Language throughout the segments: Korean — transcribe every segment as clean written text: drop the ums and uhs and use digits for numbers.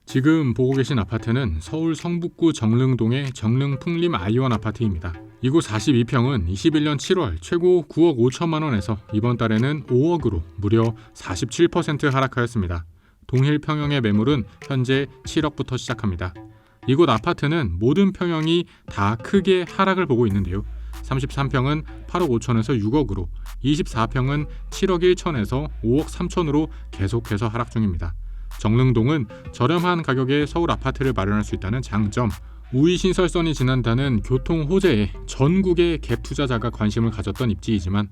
지금 보고 계신 아파트는 서울 성북구 정릉동의 정릉풍림 아이원 아파트입니다. 이곳 42평은 21년 7월 최고 9억 5천만 원에서 이번 달에는 5억으로 무려 47% 하락하였습니다. 동일 평형의 매물은 현재 7억부터 시작합니다. 이곳 아파트는 모든 평형이 다 크게 하락을 보고 있는데요. 33평은 8억 5천에서 6억으로, 24평은 7억 1천에서 5억 3천으로 계속해서 하락 중입니다. 정릉동은 저렴한 가격에 서울 아파트를 마련할 수 있다는 장점, 우이신설선이 지난다는 교통 호재에 전국의 갭 투자자가 관심을 가졌던 입지이지만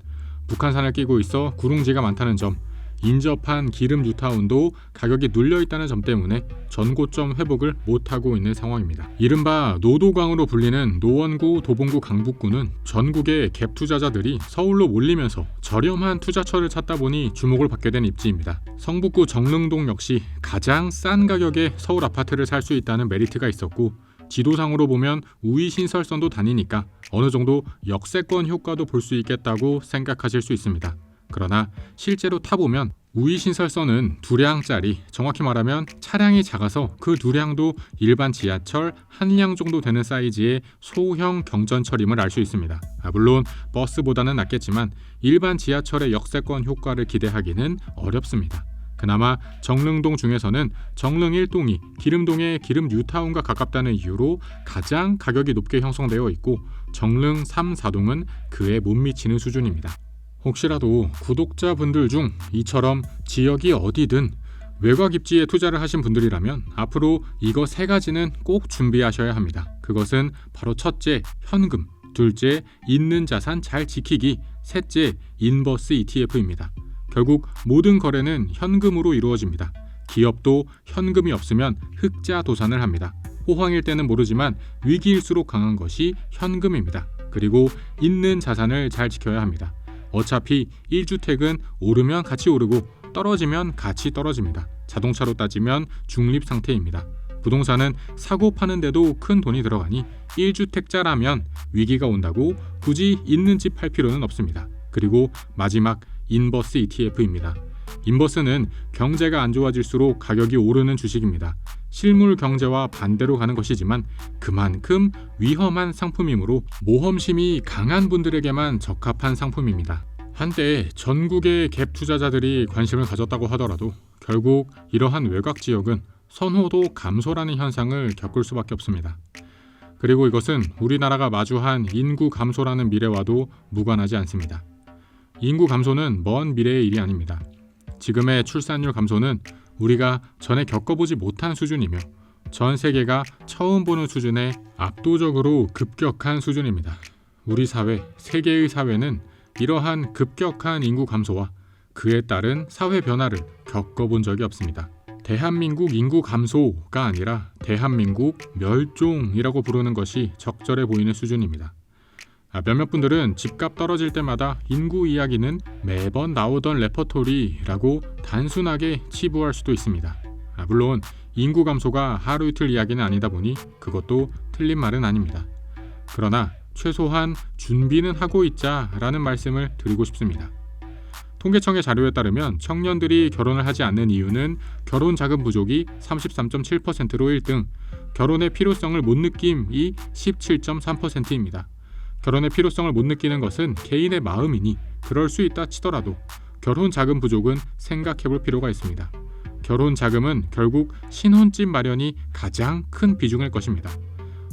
북한산을 끼고 있어 구릉지가 많다는 점, 인접한 기름 뉴타운도 가격이 눌려있다는 점 때문에 전고점 회복을 못하고 있는 상황입니다. 이른바 노도강으로 불리는 노원구, 도봉구, 강북구는 전국의 갭 투자자들이 서울로 몰리면서 저렴한 투자처를 찾다 보니 주목을 받게 된 입지입니다. 성북구 정릉동 역시 가장 싼 가격에 서울 아파트를 살 수 있다는 메리트가 있었고, 지도상으로 보면 우이신설선도 다니니까 어느 정도 역세권 효과도 볼 수 있겠다고 생각하실 수 있습니다. 그러나 실제로 타보면 우이신설선은 두량짜리, 정확히 말하면 차량이 작아서 그 두량도 일반 지하철 한 량 정도 되는 사이즈의 소형 경전철임을 알 수 있습니다. 물론 버스보다는 낫겠지만 일반 지하철의 역세권 효과를 기대하기는 어렵습니다. 그나마 정릉동 중에서는 정릉 1동이 기름동의 기름 뉴타운과 가깝다는 이유로 가장 가격이 높게 형성되어 있고, 정릉 3, 4동은 그에 못 미치는 수준입니다. 혹시라도 구독자분들 중 이처럼 지역이 어디든 외곽 입지에 투자를 하신 분들이라면 앞으로 이거 세 가지는 꼭 준비하셔야 합니다. 그것은 바로 첫째, 현금, 둘째, 있는 자산 잘 지키기, 셋째, 인버스 ETF입니다. 결국 모든 거래는 현금으로 이루어집니다. 기업도 현금이 없으면 흑자 도산을 합니다. 호황일 때는 모르지만 위기일수록 강한 것이 현금입니다. 그리고 있는 자산을 잘 지켜야 합니다. 어차피 1주택은 오르면 같이 오르고 떨어지면 같이 떨어집니다. 자동차로 따지면 중립 상태입니다. 부동산은 사고 파는데도 큰 돈이 들어가니 1주택자라면 위기가 온다고 굳이 있는 집 팔 필요는 없습니다. 그리고 마지막, 인버스 ETF입니다. 인버스는 경제가 안 좋아질수록 가격이 오르는 주식입니다. 실물 경제와 반대로 가는 것이지만 그만큼 위험한 상품이므로 모험심이 강한 분들에게만 적합한 상품입니다. 한때 전국의 갭 투자자들이 관심을 가졌다고 하더라도 결국 이러한 외곽 지역은 선호도 감소라는 현상을 겪을 수밖에 없습니다. 그리고 이것은 우리나라가 마주한 인구 감소라는 미래와도 무관하지 않습니다. 인구 감소는 먼 미래의 일이 아닙니다. 지금의 출산율 감소는 우리가 전에 겪어보지 못한 수준이며 전 세계가 처음 보는 수준의 압도적으로 급격한 수준입니다. 우리 사회, 세계의 사회는 이러한 급격한 인구 감소와 그에 따른 사회 변화를 겪어본 적이 없습니다. 대한민국 인구 감소가 아니라 대한민국 멸종이라고 부르는 것이 적절해 보이는 수준입니다. 몇몇 분들은 집값 떨어질 때마다 인구 이야기는 매번 나오던 레퍼토리라고 단순하게 치부할 수도 있습니다. 물론 인구 감소가 하루 이틀 이야기는 아니다 보니 그것도 틀린 말은 아닙니다. 그러나 최소한 준비는 하고 있자라는 말씀을 드리고 싶습니다. 통계청의 자료에 따르면 청년들이 결혼을 하지 않는 이유는 결혼 자금 부족이 33.7%로 1등, 결혼의 필요성을 못 느낌이 17.3%입니다. 결혼의 필요성을 못 느끼는 것은 개인의 마음이니 그럴 수 있다 치더라도 결혼 자금 부족은 생각해볼 필요가 있습니다. 결혼 자금은 결국 신혼집 마련이 가장 큰 비중일 것입니다.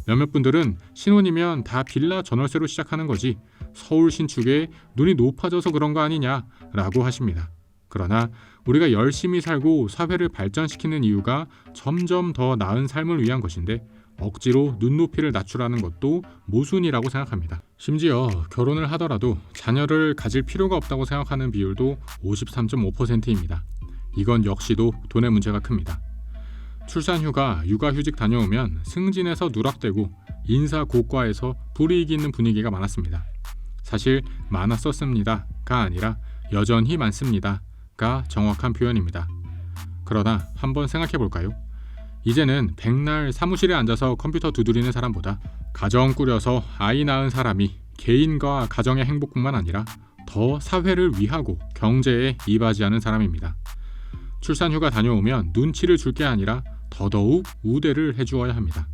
몇몇 분들은 신혼이면 다 빌라 전월세로 시작하는 거지 서울 신축에 눈이 높아져서 그런 거 아니냐라고 하십니다. 그러나 우리가 열심히 살고 사회를 발전시키는 이유가 점점 더 나은 삶을 위한 것인데 억지로 눈높이를 낮추라는 것도 모순이라고 생각합니다. 심지어 결혼을 하더라도 자녀를 가질 필요가 없다고 생각하는 비율도 53.5%입니다. 이건 역시도 돈의 문제가 큽니다. 출산휴가, 육아휴직 다녀오면 승진에서 누락되고 인사고과에서 불이익이 있는 분위기가 많았습니다. 사실 많았었습니다가 아니라 여전히 많습니다가 정확한 표현입니다. 그러나 한번 생각해볼까요? 이제는 백날 사무실에 앉아서 컴퓨터 두드리는 사람보다 가정 꾸려서 아이 낳은 사람이 개인과 가정의 행복뿐만 아니라 더 사회를 위하고 경제에 이바지하는 사람입니다. 출산휴가 다녀오면 눈치를 줄 게 아니라 더더욱 우대를 해주어야 합니다.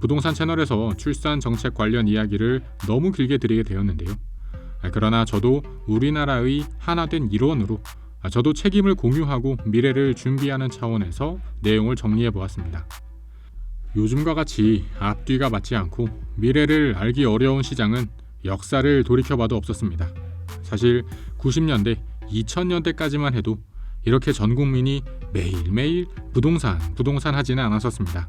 부동산 채널에서 출산 정책 관련 이야기를 너무 길게 드리게 되었는데요. 그러나 저도 우리나라의 하나된 일원으로 저도 책임을 공유하고 미래를 준비하는 차원에서 내용을 정리해 보았습니다. 요즘과 같이 앞뒤가 맞지 않고 미래를 알기 어려운 시장은 역사를 돌이켜봐도 없었습니다. 사실 90년대, 2000년대까지만 해도 이렇게 전 국민이 매일매일 부동산 하지는 않았었습니다.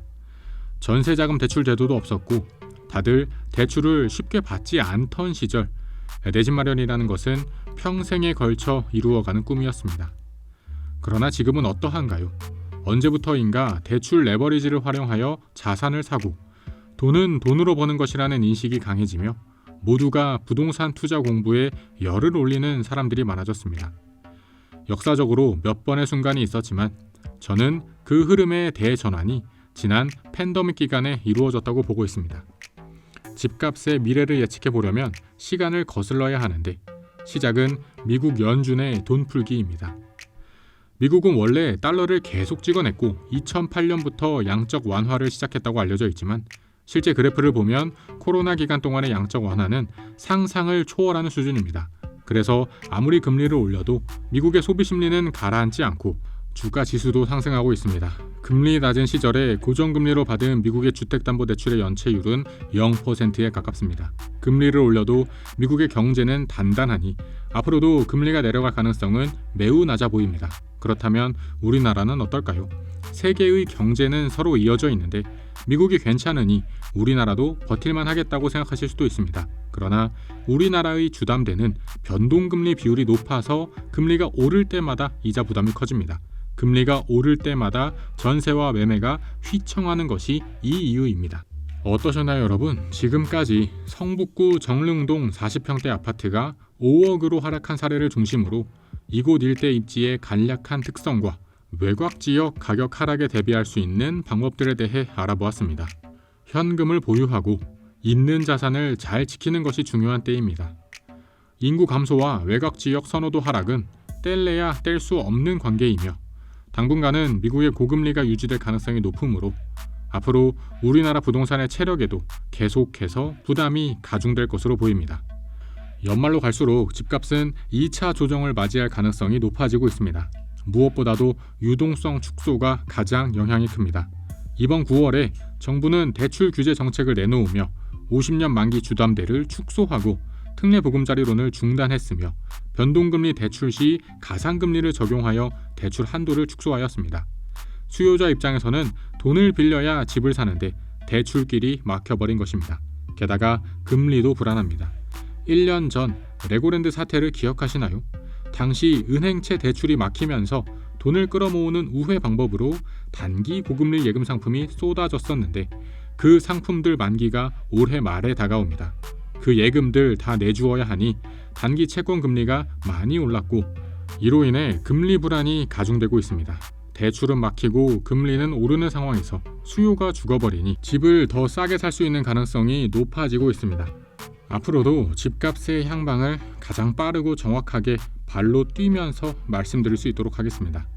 전세자금 대출 제도도 없었고 다들 대출을 쉽게 받지 않던 시절, 내 집 마련이라는 것은 평생에 걸쳐 이루어가는 꿈이었습니다. 그러나 지금은 어떠한가요? 언제부터인가 대출 레버리지를 활용하여 자산을 사고 돈은 돈으로 버는 것이라는 인식이 강해지며 모두가 부동산 투자 공부에 열을 올리는 사람들이 많아졌습니다. 역사적으로 몇 번의 순간이 있었지만 저는 그 흐름의 대전환이 지난 팬데믹 기간에 이루어졌다고 보고 있습니다. 집값의 미래를 예측해 보려면 시간을 거슬러야 하는데 시작은 미국 연준의 돈풀기입니다. 미국은 원래 달러를 계속 찍어냈고 2008년부터 양적 완화를 시작했다고 알려져 있지만 실제 그래프를 보면 코로나 기간 동안의 양적 완화는 상상을 초월하는 수준입니다. 그래서 아무리 금리를 올려도 미국의 소비 심리는 가라앉지 않고 주가 지수도 상승하고 있습니다. 금리 낮은 시절에 고정금리로 받은 미국의 주택담보대출의 연체율은 0%에 가깝습니다. 금리를 올려도 미국의 경제는 단단하니 앞으로도 금리가 내려갈 가능성은 매우 낮아 보입니다. 그렇다면 우리나라는 어떨까요? 세계의 경제는 서로 이어져 있는데 미국이 괜찮으니 우리나라도 버틸만 하겠다고 생각하실 수도 있습니다. 그러나 우리나라의 주담대는 변동금리 비율이 높아서 금리가 오를 때마다 이자 부담이 커집니다. 금리가 오를 때마다 전세와 매매가 휘청하는 것이 이 이유입니다. 어떠셨나요, 여러분? 지금까지 성북구 정릉동 40평대 아파트가 5억으로 하락한 사례를 중심으로 이곳 일대 입지의 간략한 특성과 외곽 지역 가격 하락에 대비할 수 있는 방법들에 대해 알아보았습니다. 현금을 보유하고 있는 자산을 잘 지키는 것이 중요한 때입니다. 인구 감소와 외곽 지역 선호도 하락은 뗄래야 뗄 수 없는 관계이며 당분간은 미국의 고금리가 유지될 가능성이 높으므로 앞으로 우리나라 부동산의 체력에도 계속해서 부담이 가중될 것으로 보입니다. 연말로 갈수록 집값은 2차 조정을 맞이할 가능성이 높아지고 있습니다. 무엇보다도 유동성 축소가 가장 영향이 큽니다. 이번 9월에 정부는 대출 규제 정책을 내놓으며 50년 만기 주담대를 축소하고 특례보금자리론을 중단했으며 변동금리 대출 시 가상금리를 적용하여 대출 한도를 축소하였습니다. 수요자 입장에서는 돈을 빌려야 집을 사는데 대출길이 막혀버린 것입니다. 게다가 금리도 불안합니다. 1년 전 레고랜드 사태를 기억하시나요? 당시 은행채 대출이 막히면서 돈을 끌어모으는 우회 방법으로 단기 고금리 예금 상품이 쏟아졌었는데 그 상품들 만기가 올해 말에 다가옵니다. 그 예금들 다 내주어야 하니 단기 채권 금리가 많이 올랐고 이로 인해 금리 불안이 가중되고 있습니다. 대출은 막히고 금리는 오르는 상황에서 수요가 죽어버리니 집을 더 싸게 살 수 있는 가능성이 높아지고 있습니다. 앞으로도 집값의 향방을 가장 빠르고 정확하게 발로 뛰면서 말씀드릴 수 있도록 하겠습니다.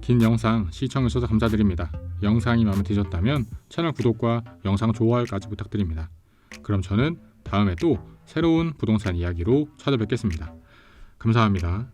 긴 영상 시청해주셔서 감사드립니다. 영상이 마음에 드셨다면 채널 구독과 영상 좋아요까지 부탁드립니다. 그럼 저는 다음에 또 새로운 부동산 이야기로 찾아뵙겠습니다. 감사합니다.